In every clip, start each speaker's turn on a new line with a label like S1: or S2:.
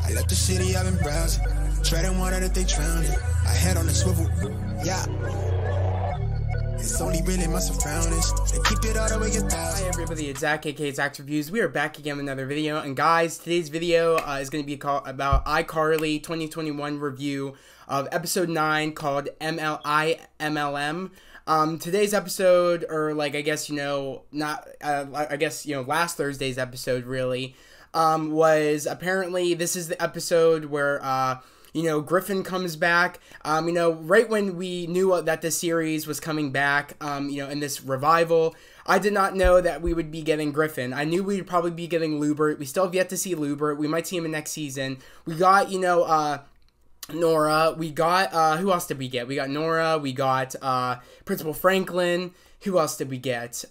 S1: I left the city, I've been browsing. Treading water that they drowning. I head on the swivel, yeah. It's only really my surroundings. They keep it all the way at thousand.
S2: Hi everybody, it's Zach, aka Zach's Reviews. We are back again with another video. And guys, today's video is going to be about iCarly2021 review of episode 9 called iMLM. Today's episode, or like, I guess, last Thursday's episode really, was apparently, this is the episode where, Griffin comes back, right when we knew that the series was coming back, in this revival. I did not know that we would be getting Griffin. I knew we'd probably be getting Lubert. We still have yet to see Lubert. We might see him in next season. We got, Nora. We got, who else did we get? We got Nora. We got, Principal Franklin. Who else did we get?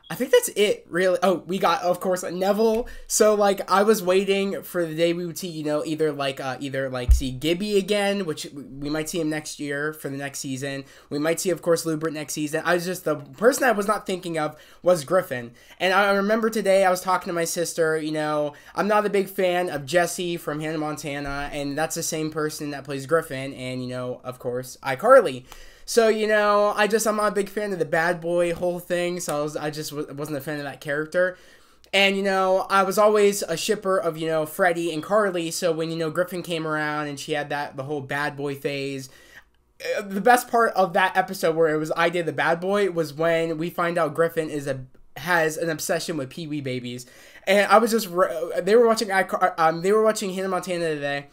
S2: I think that's it, really. Oh, we got, of course, Neville. So, like, I was waiting for the day we would see, either see Gibby again, which we might see him next year for the next season. We might see, of course, Lubert next season. The person I was not thinking of was Griffin. And I remember today I was talking to my sister, I'm not a big fan of Jesse from Hannah Montana, and that's the same person that plays Griffin, and, of course, iCarly. So, I'm not a big fan of the bad boy whole thing, so I just wasn't a fan of that character. And, I was always a shipper of, Freddie and Carly, so when, Griffin came around and she had the whole bad boy phase, the best part of that episode where it was I did the bad boy was when we find out Griffin has an obsession with Pee Wee babies. And I was just, they were watching Hannah Montana today.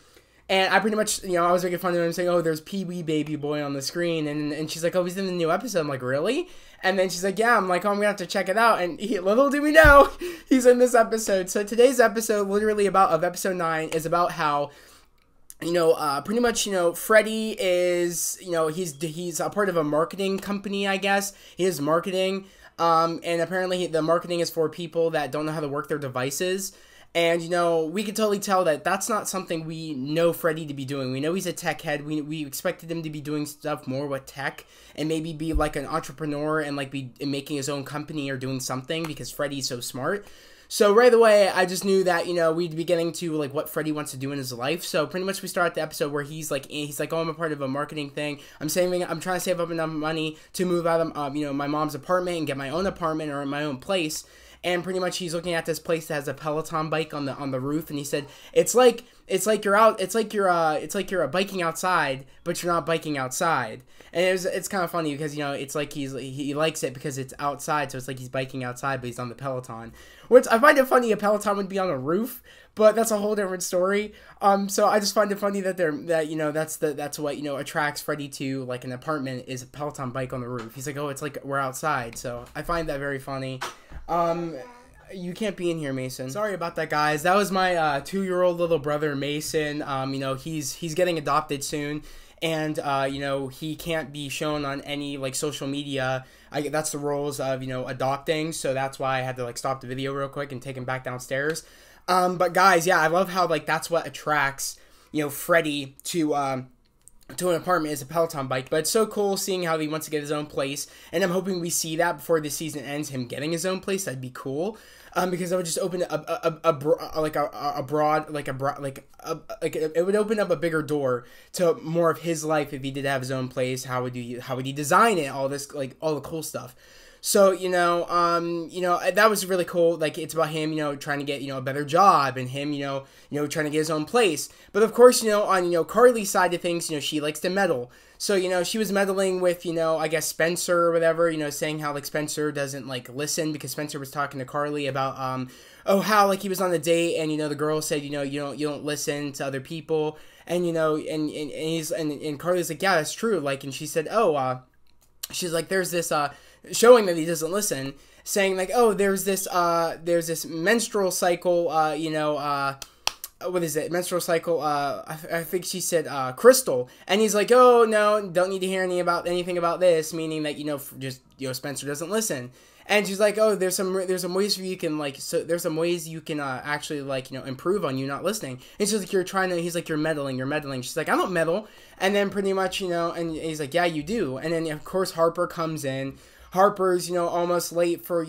S2: And I pretty much, I was making fun of him saying, oh, there's Pee Wee Baby Boy on the screen. And she's like, oh, he's in the new episode. I'm like, really? And then she's like, yeah. I'm like, oh, I'm going to have to check it out. And little do we know, he's in this episode. So today's episode, literally of episode 9, is about how, pretty much, Freddie is, he's a part of a marketing company, I guess. He is marketing. And apparently the marketing is for people that don't know how to work their devices. And, we can totally tell that that's not something we know Freddie to be doing. We know he's a tech head. We expected him to be doing stuff more with tech and maybe be like an entrepreneur and like be making his own company or doing something because Freddie's so smart. So right away, I just knew that, we'd be getting to like what Freddie wants to do in his life. So pretty much we start the episode where he's like, oh, I'm a part of a marketing thing. I'm trying to save up enough money to move out of, my mom's apartment and get my own apartment or my own place. And pretty much he's looking at this place that has a Peloton bike on the roof, and he said it's like you're biking outside, but you're not biking outside. And it's kind of funny because it's like he likes it because it's outside, so it's like he's biking outside, but he's on the Peloton. Which I find it funny a Peloton would be on a roof, but that's a whole different story. So I just find it funny that that's what attracts Freddie to like an apartment is a Peloton bike on the roof. He's like, oh, it's like we're outside. So I find that very funny. You can't be in here, Mason. Sorry about that, guys. That was my 2-year-old little brother, Mason. He's getting adopted soon, and he can't be shown on any like social media. That's the rules of adopting, so that's why I had to like stop the video real quick and take him back downstairs. But guys, yeah, I love how like that's what attracts Freddie to an apartment is a Peloton bike. But it's so cool seeing how he wants to get his own place, and I'm hoping we see that before the season ends, him getting his own place. That'd be cool, because that would just open it would open up a bigger door to more of his life if he did have his own place. How would he design it? All this, like all the cool stuff. So, that was really cool. Like, it's about him, trying to get, a better job, and him, trying to get his own place. But of course, on, Carly's side of things, she likes to meddle. So, she was meddling with, I guess Spencer or whatever, saying how, like, Spencer doesn't, like, listen, because Spencer was talking to Carly about, how, like, he was on a date, and, the girl said, you don't listen to other people, and, and Carly's like, yeah, that's true, like, and she said, she's like, there's this, showing that he doesn't listen, saying like, oh, there's this menstrual cycle, what is it, menstrual cycle, I think she said, Crystal, and he's like, oh, no, don't need to hear anything about this, meaning that, Spencer doesn't listen. And she's like, oh, there's some ways you can, like, there's some ways you can, actually, like, improve on you not listening. And she's like, he's like, you're meddling. She's like, I don't meddle. And then pretty much, and he's like, yeah, you do. And then, of course, Harper comes in. Harper's, almost late for,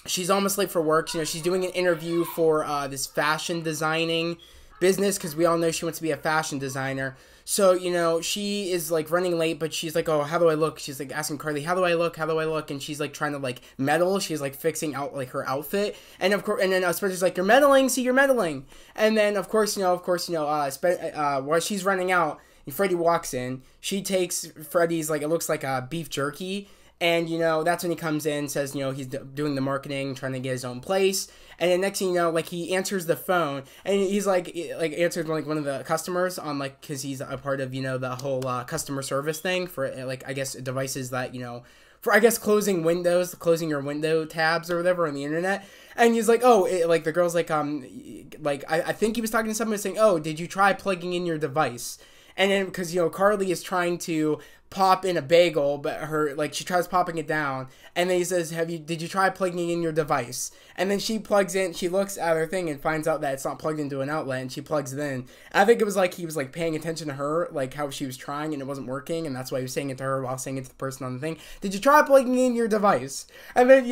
S2: she's almost late for work. You know, she's doing an interview for this fashion designing business, because we all know she wants to be a fashion designer. So, you know, she is like running late, but she's like, oh, how do I look? She's like asking Carly, how do I look? How do I look? And she's like trying to like meddle. She's like fixing out like her outfit. And of course, and then Spencer's like, you're meddling. See, you're meddling. And then of course, while she's running out, Freddie walks in. She takes Freddie's, like, it looks like a beef jerky. And, you know, that's when he comes in, says, you know, he's doing the marketing, trying to get his own place. And then next thing you know, like, he answers the phone, and he's, like answered, like, one of the customers on, like, because he's a part of, you know, the whole customer service thing for, like, I guess, devices that, you know, for, I guess, closing your window tabs or whatever on the internet. And he's like, oh, like, the girl's like, I think he was talking to someone saying, oh, did you try plugging in your device? And then, because, you know, Carly is trying to pop in a bagel, but she tries popping it down, and then he says, did you try plugging in your device? And then she plugs in, she looks at her thing and finds out that it's not plugged into an outlet, and she plugs it in. I think it was like he was like paying attention to her, like how she was trying and it wasn't working, and that's why he was saying it to her while saying it to the person on the thing. Did you try plugging in your device? And then,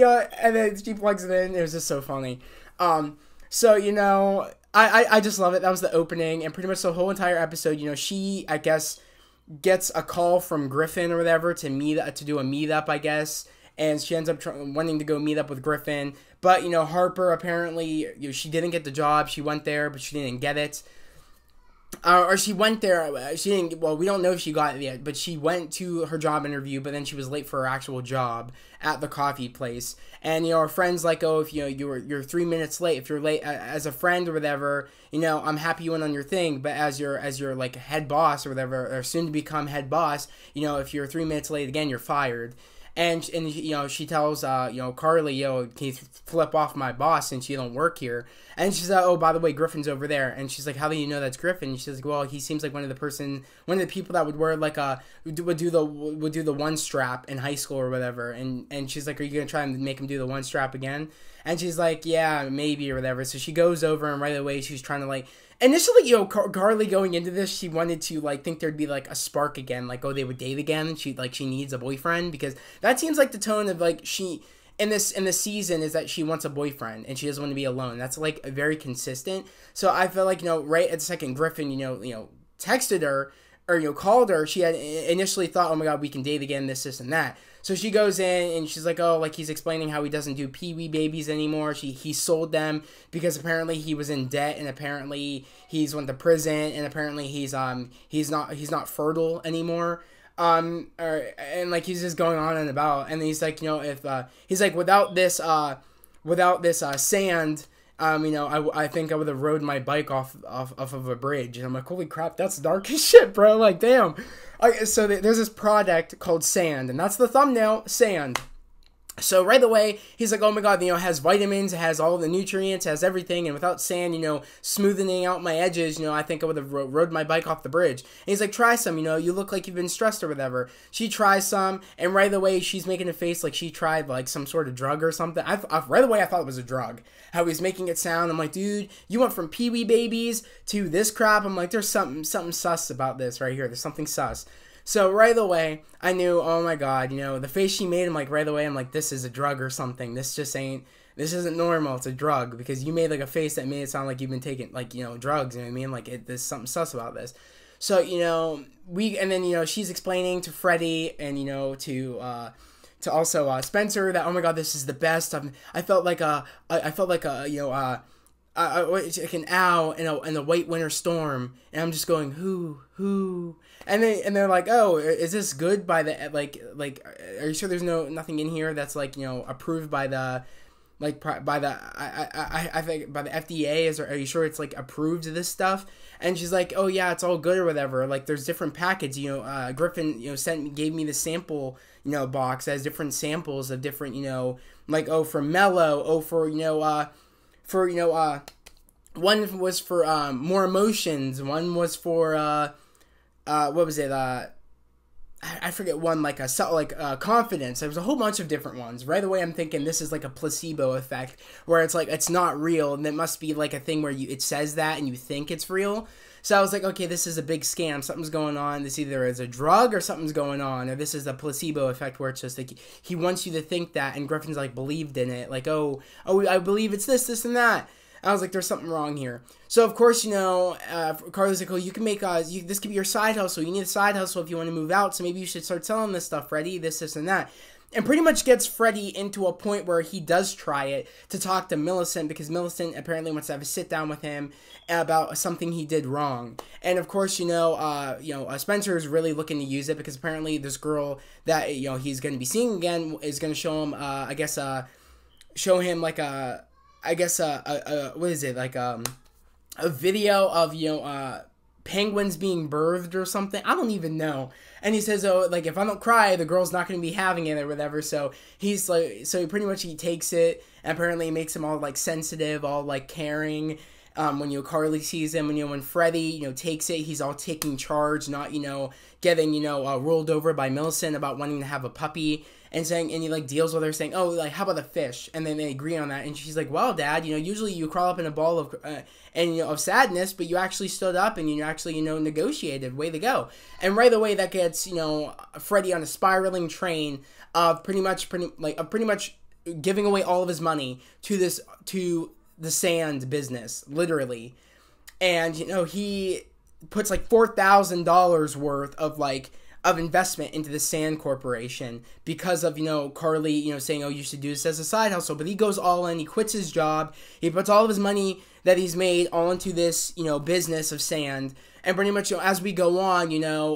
S2: and then she plugs it in. It was just so funny. So, you know, I just love it. That was the opening, and pretty much the whole entire episode, you know, she, I guess, gets a call from Griffin or whatever to do a meetup, I guess, and she ends up wanting to go meet up with Griffin. But, you know, Harper, apparently, you know, she didn't get the job. She went there, but she didn't get it. Or she went there, she didn't, well, we don't know if she got it yet, but she went to her job interview, but then she was late for her actual job at the coffee place. And, you know, her friend's like, oh, if, you know, you're 3 minutes late, if you're late as a friend or whatever, you know, I'm happy you went on your thing, but as your like head boss or whatever, or soon to become head boss, you know, if you're 3 minutes late again, you're fired. And you know, she tells, you know, Carly, yo, can you flip off my boss since you don't work here? And she's like, oh, by the way, Griffin's over there. And she's like, how do you know that's Griffin? And she's like, well, he seems like one of the people that would wear like would do the one strap in high school or whatever. And she's like, are you going to try and make him do the one strap again? And she's like, yeah, maybe or whatever. So she goes over, and right away she's trying to like, initially, you know, Carly going into this, she wanted to like think there'd be like a spark again, like, oh, they would date again. She needs a boyfriend, because that seems like the tone of like she in this season is that she wants a boyfriend and she doesn't want to be alone. That's like very consistent. So I feel like, you know, right at the second Griffin, you know, texted her or, you know, called her, she had initially thought, oh my God, we can date again, this and that. So she goes in and she's like, oh, like he's explaining how he doesn't do Pee-wee babies anymore. He sold them because apparently he was in debt, and apparently he's went to prison, and apparently he's not fertile anymore. And like he's just going on and about, and then he's like, you know, if he's like, without this sand, you know, I think I would have rode my bike off of a bridge. And I'm like, holy crap, that's dark as shit, bro. Like, damn. So there's this product called Sand, and that's the thumbnail, Sand. So right away, he's like, oh my God, you know, it has vitamins, it has all the nutrients, it has everything, and without sand, you know, smoothing out my edges, you know, I think I would have rode my bike off the bridge. And he's like, try some, you know, you look like you've been stressed or whatever. She tries some, and right away, she's making a face like she tried, like, some sort of drug or something. Right away, I thought it was a drug. How he's making it sound, I'm like, dude, you went from Pee-wee babies to this crap. I'm like, there's something sus about this right here. There's something sus. So right away, I knew, oh my God, you know, the face she made, I'm like, right away, I'm like, this is a drug or something. This isn't normal. It's a drug, because you made like a face that made it sound like you've been taking, like, you know, drugs. You know what I mean? Like, there's something sus about this. So, you know, and then, you know, she's explaining to Freddie and, you know, to also Spencer that, oh my God, this is the best. I felt like an owl in a white winter storm, and I'm just going, who, and they're like, oh, is this good by the like are you sure there's nothing in here that's like, you know, approved by the like by the I think by the FDA? Are you sure it's like approved of this stuff? And she's like, oh yeah, it's all good or whatever. Like, there's different packets, you know. Griffin, you know, gave me the sample, you know, box that has different samples of different, you know, like, oh, for mellow, oh, for, you know, one was for more emotions, one was for what was it, I forget one, like confidence. There was a whole bunch of different ones. Right away, I'm thinking this is like a placebo effect, where it's like it's not real, and it must be like a thing where it says that and you think it's real. So I was like, okay, this is a big scam. Something's going on. This either is a drug or something's going on, or this is a placebo effect where it's just like he wants you to think that, and Griffin's like believed in it, like I believe it's this, and that. I was like, there's something wrong here. So, of course, Carly's like, oh, you can make, this could be your side hustle. You need a side hustle if you want to move out, so maybe you should start selling this stuff, Freddie, this, and that. And pretty much gets Freddie into a point where he does try it to talk to Millicent, because Millicent apparently wants to have a sit-down with him about something he did wrong. And, of course, Spencer is really looking to use it, because apparently this girl that, he's going to be seeing again is going to show him, what is it, like, a video of, penguins being birthed or something. I don't even know. And he says, oh, like, if I don't cry, the girl's not going to be having it or whatever. So he's like, so pretty much he takes it, and apparently it makes him all, like, sensitive, all, like, caring. When, Carly sees him, when Freddie, takes it, he's all taking charge, not, getting, rolled over by Millicent about wanting to have a puppy. And he like deals with her saying, oh, like, how about the fish? And then they agree on that. And she's like, well, Dad, usually you crawl up in a ball of of sadness, but you actually stood up and you actually negotiated. Way to go. And right away that gets Freddie on a spiraling train of pretty much giving away all of his money to the sand business, literally. And he puts like $4,000 worth of investment into the Sand Corporation because of, Carly, saying, oh, you should do this as a side hustle. But he goes all in, he quits his job, he puts all of his money that he's made all into this, business of sand. And pretty much, as we go on,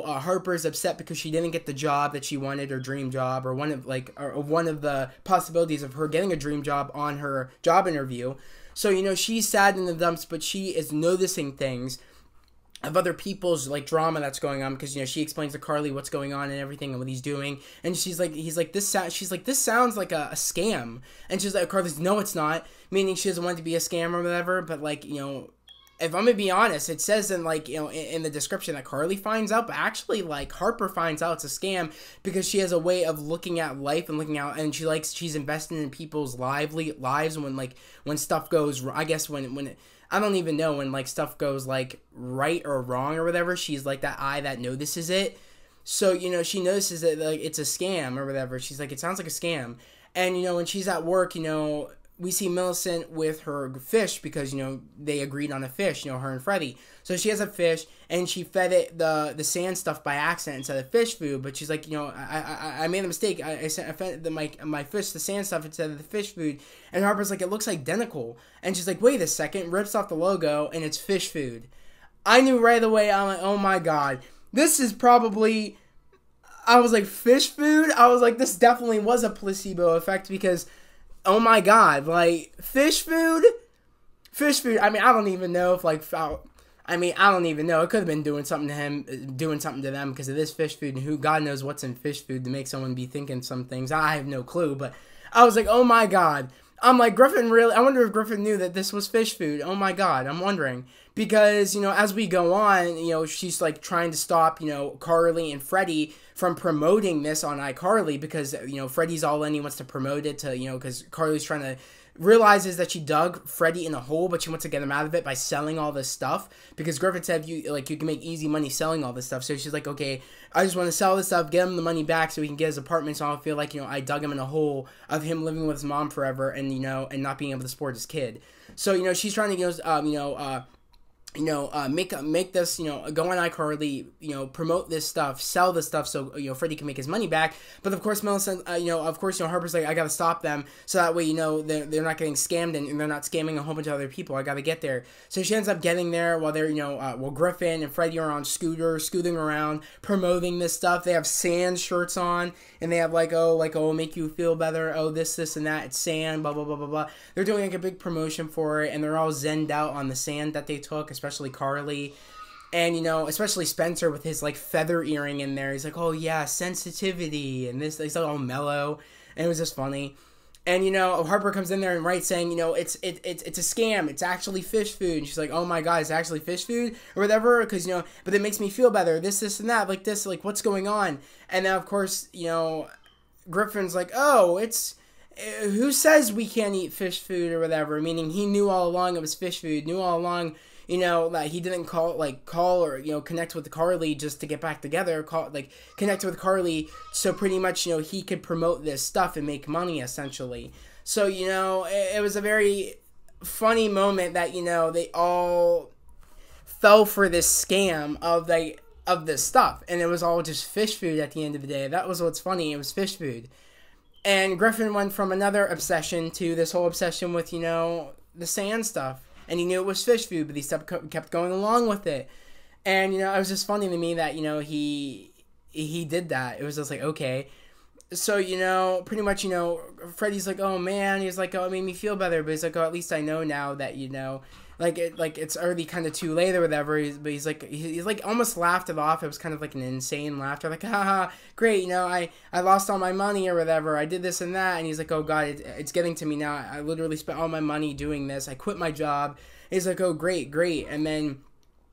S2: Harper's upset because she didn't get the job that she wanted, her dream job, or one of the possibilities of her getting a dream job on her job interview. So, she's sad in the dumps, but she is noticing things of other people's, like, drama that's going on, because, she explains to Carly what's going on and everything and what he's doing, and she's like, this sounds like a scam, and she's like, Carly's, no, it's not, meaning she doesn't want it to be a scam or whatever, but, like, if I'm gonna be honest, it says in, like, in the description that Carly finds out, but actually, like, Harper finds out it's a scam because she has a way of looking at life and looking out, and she's investing in people's lives when stuff goes, I guess I don't even know when, like, stuff goes, like, right or wrong or whatever. She's, like, that eye that notices it. So, she notices that, like, it's a scam or whatever. She's like, it sounds like a scam. And, when she's at work, we see Millicent with her fish because, they agreed on a fish, her and Freddie. So she has a fish, and she fed it the sand stuff by accident instead of fish food. But she's like, I made a mistake. I fed my fish the sand stuff instead of the fish food. And Harper's like, it looks identical. And she's like, wait a second, rips off the logo, and it's fish food. I knew right away. I'm like, oh my God. This is probably... I was like, fish food? I was like, this definitely was a placebo effect because... Oh my God, like, fish food, I mean, I don't even know if, like, I don't even know, it could have been doing something to them because of this fish food, and God knows what's in fish food to make someone be thinking some things, I have no clue, but I was like, oh my God, I'm like, I wonder if Griffin knew that this was fish food, oh my God, I'm wondering, because, as we go on, she's, like, trying to stop, Carly and Freddie from promoting this on iCarly because, Freddie's all in, he wants to promote it to, because Carly's trying to, realizes that she dug Freddie in a hole, but she wants to get him out of it by selling all this stuff, because Griffin said, you can make easy money selling all this stuff, so she's like, okay, I just want to sell this stuff, get him the money back so he can get his apartment, so I don't feel like, I dug him in a hole of him living with his mom forever, and, and not being able to support his kid. So, she's trying to, make this, go on iCarly, promote this stuff, sell this stuff so, Freddie can make his money back. But of course, Millicent, Harper's like, I gotta stop them so that way, they're not getting scammed and they're not scamming a whole bunch of other people. I gotta get there. So she ends up getting there while they're, Griffin and Freddie are on scooters, scooting around, promoting this stuff. They have sand shirts on and they have make you feel better. Oh, this, and that. It's sand, blah, blah, blah, blah, blah. They're doing like a big promotion for it and they're all zenned out on the sand that they took, especially Carly, and especially Spencer with his like feather earring in there. He's like, oh yeah, sensitivity, and this, he's all mellow, and it was just funny. And, you know, Harper comes in there and writes saying, you know, it's a scam. It's actually fish food. And she's like, oh my God, it's actually fish food or whatever. Because, you know, but it makes me feel better. This, and that, like this, like what's going on? And then, of course, you know, Griffin's like, oh, it's, who says we can't eat fish food or whatever? Meaning he knew all along it was fish food, knew all along, you know, that he didn't call or, you know, connect with Carly just to get back together, connect with Carly so pretty much, you know, he could promote this stuff and make money essentially. So, you know, it was a very funny moment that, you know, they all fell for this scam of this stuff, and it was all just fish food at the end of the day. That was what's funny, it was fish food. And Griffin went from another obsession to this whole obsession with, you know, the sand stuff. And he knew it was fish food, but he kept going along with it. And, you know, it was just funny to me that, you know, he did that. It was just like, okay. So, you know, pretty much, you know, Freddy's like, oh, man. He's like, oh, it made me feel better. But he's like, oh, at least I know now that, you know, it's already kind of too late or whatever. But he's like almost laughed it off. It was kind of like an insane laughter. Like, haha, great. You know, I lost all my money or whatever. I did this and that. And he's like, oh, God, it's getting to me now. I literally spent all my money doing this. I quit my job. He's like, oh, great. And then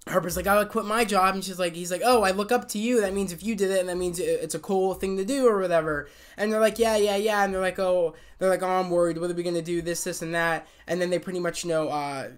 S2: Harper's like, I quit my job. And he's like, oh, I look up to you. That means if you did it, and that means it's a cool thing to do or whatever. And they're like, yeah. And they're like, oh, I'm worried. What are we going to do? This, and that. And then they pretty much, you know,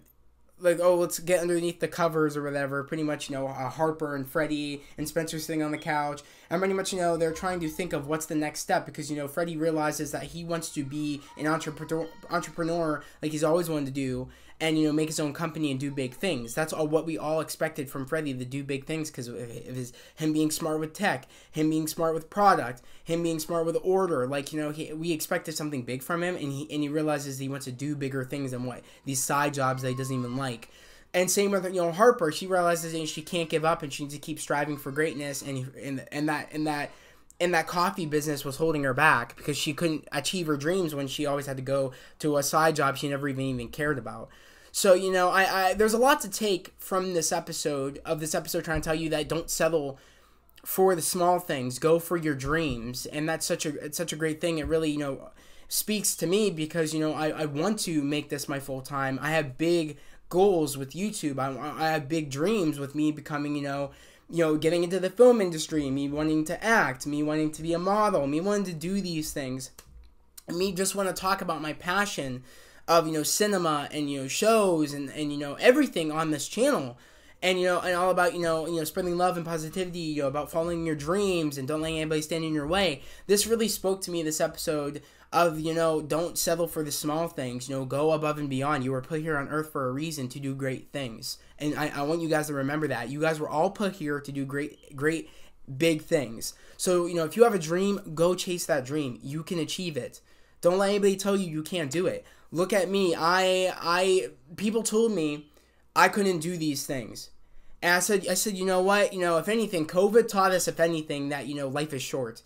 S2: like, oh, let's get underneath the covers or whatever. Pretty much, you know, Harper and Freddie and Spencer sitting on the couch. And pretty much, you know, they're trying to think of what's the next step. Because, you know, Freddie realizes that he wants to be an entrepreneur like he's always wanted to do. And, you know, make his own company and do big things. That's all what we all expected from Freddie, to do big things, because of him being smart with tech, him being smart with product, him being smart with order. Like, you know, we expected something big from him, and he realizes he wants to do bigger things than what these side jobs that he doesn't even like. And same with, you know, Harper. She realizes that she can't give up, and she needs to keep striving for greatness. And that coffee business was holding her back because she couldn't achieve her dreams when she always had to go to a side job she never even cared about. So, you know, there's a lot to take from this episode, trying to tell you that don't settle for the small things. Go for your dreams. And that's such a great thing. It really, you know, speaks to me because, you know, I want to make this my full time. I have big goals with YouTube. I have big dreams with me becoming, you know, getting into the film industry, me wanting to act, me wanting to be a model, me wanting to do these things. And me just want to talk about my passion of, you know, cinema and, you know, shows and you know, everything on this channel. And, you know, and all about, you know, spreading love and positivity, you know, about following your dreams and don't letting anybody stand in your way. This really spoke to me, this episode of, you know, don't settle for the small things, you know, go above and beyond. You were put here on earth for a reason, to do great things. And I want you guys to remember that. You guys were all put here to do great, big things. So, you know, if you have a dream, go chase that dream. You can achieve it. Don't let anybody tell you you can't do it. Look at me. People told me I couldn't do these things. And I said, you know what? You know, if anything, COVID taught us, if anything, that, you know, life is short.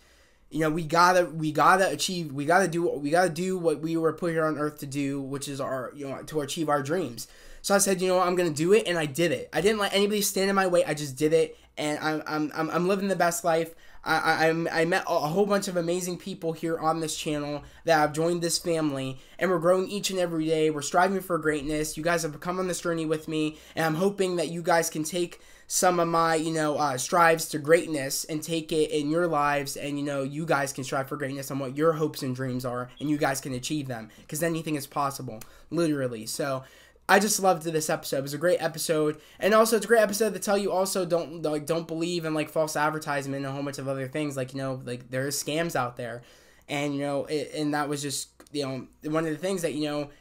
S2: You know, we gotta do what we were put here on earth to do, which is to achieve our dreams. So I said, you know what, I'm gonna do it, and I did it. I didn't let anybody stand in my way. I just did it, and I'm living the best life. I met a whole bunch of amazing people here on this channel that have joined this family, and we're growing each and every day. We're striving for greatness. You guys have come on this journey with me, and I'm hoping that you guys can take some of my, you know, strives to greatness and take it in your lives, and, you know, you guys can strive for greatness on what your hopes and dreams are, and you guys can achieve them, because anything is possible, literally. So I just loved this episode. It was a great episode, and also it's a great episode to tell you also don't believe in, like, false advertisement and a whole bunch of other things. Like, you know, like, there are scams out there, and, you know, and that was just, you know, one of the things that, you know,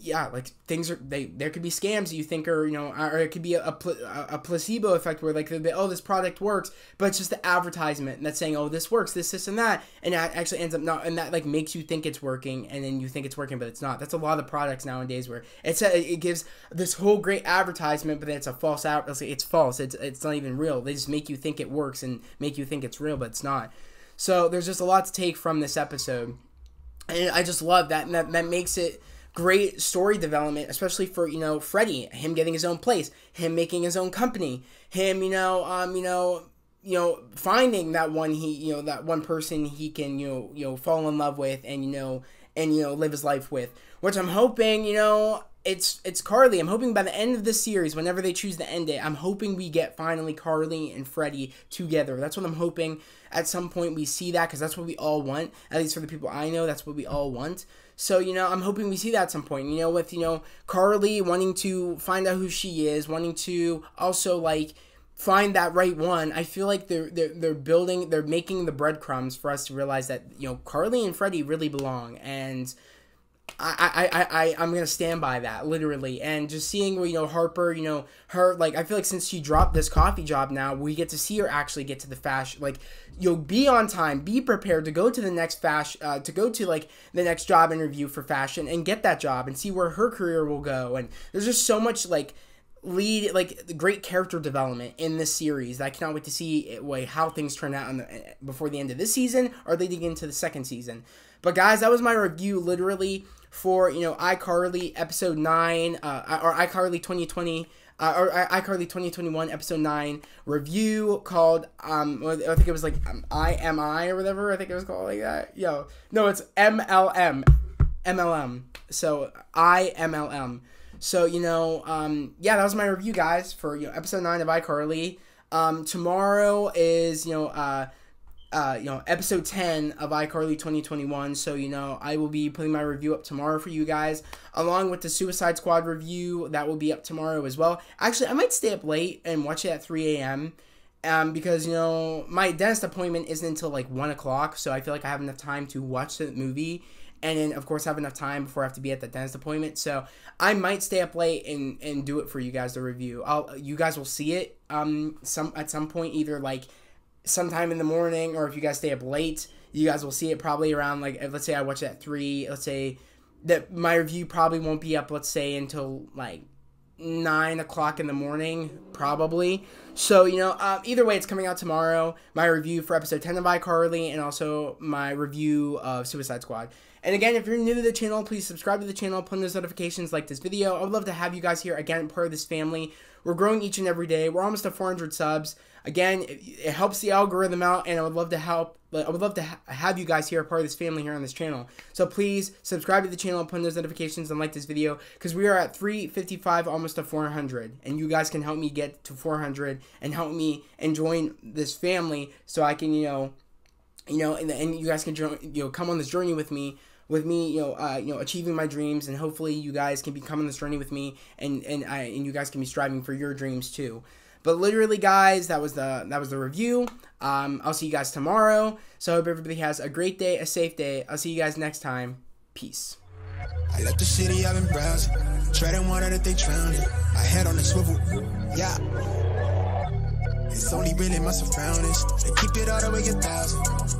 S2: yeah, like, things are, there could be scams that you think are, you know, or it could be a placebo effect where, like, oh, this product works, but it's just the advertisement that's saying, oh, this works, this and that, and that actually ends up not, and that, like, makes you think it's working, and then you think it's working, but it's not. That's a lot of the products nowadays where it gives this whole great advertisement, but then it's a false it's false, it's not even real. They just make you think it works and make you think it's real, but it's not. So there's just a lot to take from this episode, and I just love that, and that makes it great story development, especially for, you know, Freddie, him getting his own place, him making his own company, him, finding that one that one person he can, fall in love with, and, and, you know, live his life with. Which I'm hoping, you know, it's Carly. I'm hoping by the end of this series, whenever they choose to end it, I'm hoping we get finally Carly and Freddie together. That's what I'm hoping. At some point we see that, because that's what we all want. At least for the people I know, that's what we all want. So, you know, I'm hoping we see that at some point. You know, with, you know, Carly wanting to find out who she is, wanting to also, like, find that right one. I feel like they're making the breadcrumbs for us to realize that, you know, Carly and Freddie really belong, and I'm gonna stand by that, literally. And just seeing, you know, Harper, you know, her, like, I feel like since she dropped this coffee job now, we get to see her actually get to the fashion, like, you'll be on time, be prepared to go to the next like the next job interview for fashion and get that job and see where her career will go. And there's just so much, like, great character development in this series that I cannot wait to see how things turn out before the end of this season, or they dig into the second season. But guys, that was my review, literally, for, you know, iCarly episode 9, or iCarly2020, or iCarly2021 episode 9 review called, I think it was like IMI or whatever, I think it was called like that. No, it's MLM. So, iMLM. So, you know, yeah, that was my review, guys, for, you know, episode 9 of iCarly. Tomorrow is, you know, episode 10 of iCarly2021. So, you know, I will be putting my review up tomorrow for you guys, along with the Suicide Squad review that will be up tomorrow as well. Actually, I might stay up late and watch it at 3 a.m. Because, you know, my dentist appointment isn't until like 1 o'clock, so I feel like I have enough time to watch the movie, and then, of course, have enough time before I have to be at the dentist appointment. So I might stay up late and do it for you guys, the review. You guys will see it at some point, either like sometime in the morning, or if you guys stay up late, you guys will see it probably around, like, let's say I watch it at 3, let's say that my review probably won't be up, let's say, until like 9 o'clock in the morning, probably. So, you know, either way, it's coming out tomorrow, my review for episode 10 of iCarly, and also my review of Suicide Squad. And again, if you're new to the channel, please subscribe to the channel, put on those notifications, like this video. I would love to have you guys here, again, part of this family. We're growing each and every day. We're almost at 400 subs. Again, it helps the algorithm out, and I would love to have you guys here, a part of this family here on this channel. So please subscribe to the channel, put on those notifications, and like this video, because we are at 355, almost to 400, and you guys can help me get to 400 and help me and join this family, so I can, and you guys can join, come on this journey with me, achieving my dreams, and hopefully you guys can be coming on this journey with me, and you guys can be striving for your dreams too. But literally, guys, that was the review. I'll see you guys tomorrow. So I hope everybody has a great day, a safe day. I'll see you guys next time. Peace.
S1: I left the city, I've been browsing, treading water that they drowning. I head on the swivel, yeah. It's only really my surroundings. They keep it all the way 1,000.